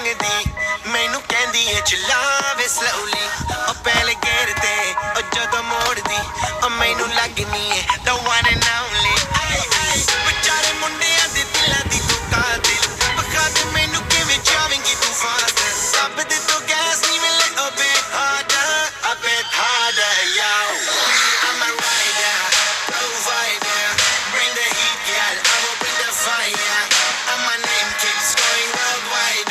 ਮੰਗਦੀ ਮੈਨੂੰ ਕਹਿੰਦੀ ਏ ਚਲਾਵੇ slowly ਉਹ ਪਹਿਲੇ ਗੇਰ ਤੇ ਉਹ ਜਦੋਂ ਮੋੜਦੀ ਉਹ ਮੈਨੂੰ ਲੱਗਨੀ ਏ the one and only ਵਿਚਾਰੇ ਮੁੰਡਿਆਂ ਦੇ ਦਿਲਾਂ ਦੀ ਤੂੰ ਕਾਤਿਲ ਬਖਾ ਦੇ ਮੈਨੂੰ ਕਿਵੇਂ ਚਾਵੇਂਗੀ ਤੂੰ ਫਾਸਟ ਸਭ ਦੇ ਤੋਂ ਗੈਸ ਨਹੀਂ ਮਿਲੇ ਉਹ a bit harder yo I'm a rider provider bring the heat girl I will bring the fire and my name keeps going worldwide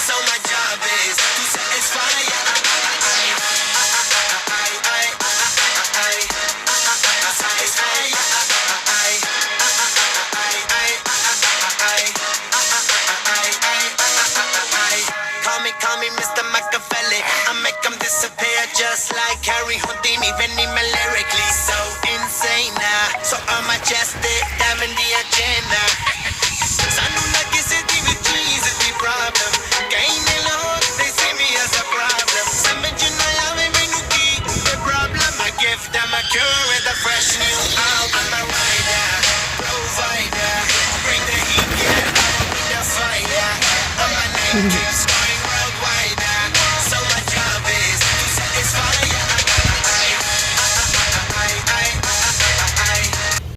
so my job is to satisfy Call me Mr. Machiavelli I make them disappear just like Harry Houdini Venni me lyrically so insane so I'm majestic damn in the agenda Sanu na kisi di vi cheese di problem Kaine log they see me as a problem Samajh na aave mainu ki the problem I give them a cure with a fresh new album I'm a rider provider bring the heat yeah I will bring the fire and my name keeps